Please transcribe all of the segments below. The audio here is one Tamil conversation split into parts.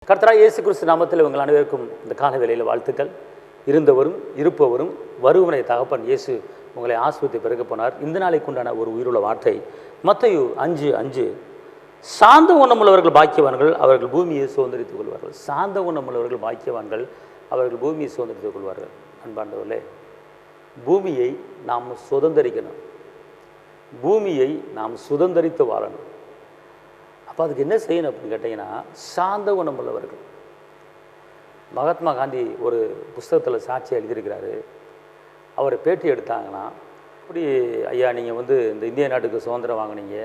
கர்த்தராகிய இயேசு கிறிஸ்து நாமத்தில் உங்கள் அனைவருக்கும் இந்த கால வேளையில் வாழ்த்துக்கள். இருந்தவரும் இருப்பவரும் வருவனை தகப்பன் இயேசு உங்களை ஆஸ்பத்திரி பிறகு போனார். இந்த நாளைக்கு உண்டான ஒரு உயிருள்ள வார்த்தை மத்தேயு 5:5. சாந்த குணமுள்ளவர்கள் பாக்கியவான்கள், அவர்கள் பூமியை சுதந்திரித்துக் கொள்வார்கள். சாந்த குணமுள்ளவர்கள் பாக்கியவான்கள், அவர்கள் பூமியை சுதந்திரித்துக் கொள்வார்கள். அன்பார்ந்தவர்களே, பூமியை நாம் சுதந்திரிக்கணும். பூமியை நாம் சுதந்திரித்து வாழணும். அப்போ அதுக்கு என்ன செய்யணும் அப்படின்னு கேட்டிங்கன்னா, சாந்த குணமுள்ளவர்கள். மகாத்மா காந்தி ஒரு புஸ்தகத்தில் சாட்சி எழுதியிருக்கிறாரு. அவரை பேட்டி எடுத்தாங்கன்னா, இப்படி ஐயா நீங்கள் இந்த இந்திய நாட்டுக்கு சுதந்திரம் வாங்கினீங்க,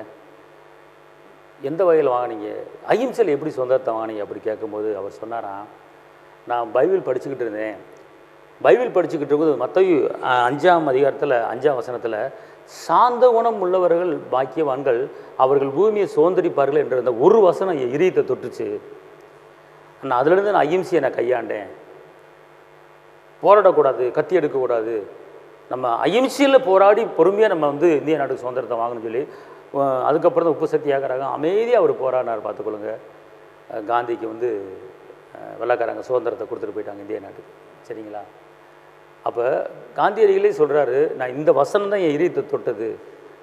எந்த வகையில் வாங்கினீங்க, அகிம்சையில் எப்படி சுதந்திரத்தை வாங்கினீங்க அப்படி கேட்கும்போது அவர் சொன்னாராம், நான் பைபிள் படிச்சுக்கிட்டு இருந்தேன். பைபிள் படிச்சுக்கிட்டு இருக்கும்போது மத்தேயு 5ஆம் அதிகாரத்தில் 5ஆம் வசனத்தில் சாந்த குணம் உள்ளவர்கள் பாக்கியவான்கள், அவர்கள் பூமியை சுதந்திரிப்பார்கள் என்ற அந்த ஒரு வசனம் என் இதயத்தை தொட்டுச்சு. நான் அதிலிருந்து நான் அகிம்சையை நான் கையாண்டேன். போராடக்கூடாது, கத்தி எடுக்கக்கூடாது, நம்ம அகிம்சையில் போராடி பொறுமையாக நம்ம இந்திய நாட்டுக்கு சுதந்திரத்தை வாங்கணும்னு சொல்லி அதுக்கப்புறம் தான் உப்பு சக்தியாகிறாங்க அமைதியாக அவர் போராடினார். பார்த்துக்கொள்ளுங்க, காந்திக்கு வெள்ளைக்காரங்க சுதந்திரத்தை கொடுத்துட்டு போயிட்டாங்க இந்திய நாட்டுக்கு. சரிங்களா? அப்போ காந்தியடிகளே சொல்கிறாரு, நான் இந்த வசனம் தான் என் இதயத்தை தொட்டது,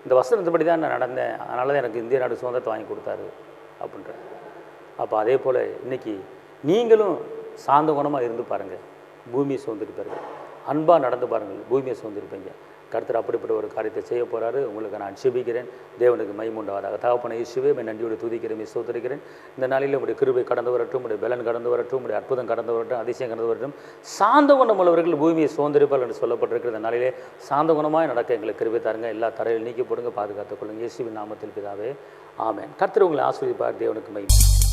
இந்த வசனத்தைப்படி தான் நான் நடந்தேன், அதனால தான் எனக்கு இந்திய நாடு சுதந்திரத்தை வாங்கி கொடுத்தாரு அப்படின்ற. அப்போ அதே போல் இன்றைக்கி நீங்களும் சாந்த குணமாக இருந்து பாருங்கள், பூமியை சுதந்திரிப்பார்கள். அன்பாக நடந்து பாருங்கள், பூமியை சுதந்திரிப்பீங்க. கர்த்தர் அப்படிப்பட்ட ஒரு காரியத்தை செய்ய போகிறாரு. உங்களுக்கு நான் செபிக்கிறேன். தேவனுக்கு மகிமை உண்டாவதாக. தகப்பனே இயேசுவே, நன்றியோடு துதிக்கிறேன், ஸ்தோத்திரிக்கிறேன். இந்த நாளில் உடைய கிருபை கடந்து வரட்டும், உடைய பலன் கடந்து வரட்டும், உடைய அற்புதம் கடந்து வரட்டும், அதிசயம் கடந்து வரட்டும். சாந்த குணமுள்ளவர்கள் பூமியை சுதந்திரிப்பார்கள் என்று சொல்லப்பட்டிருக்கிற இந்த நாளிலே சாந்த குணமாக நடக்க எங்களுக்கு கிருபை தாருங்க. எல்லா தரையில் நீக்கி போடுங்க, பாதுகாத்துக் கொள்ளுங்க. இயேசுவின் நாமத்தில் பிதாவே, ஆமென். கர்த்தர் உங்களை ஆசீர்வதிப்பார். தேவனுக்கு மகிமை.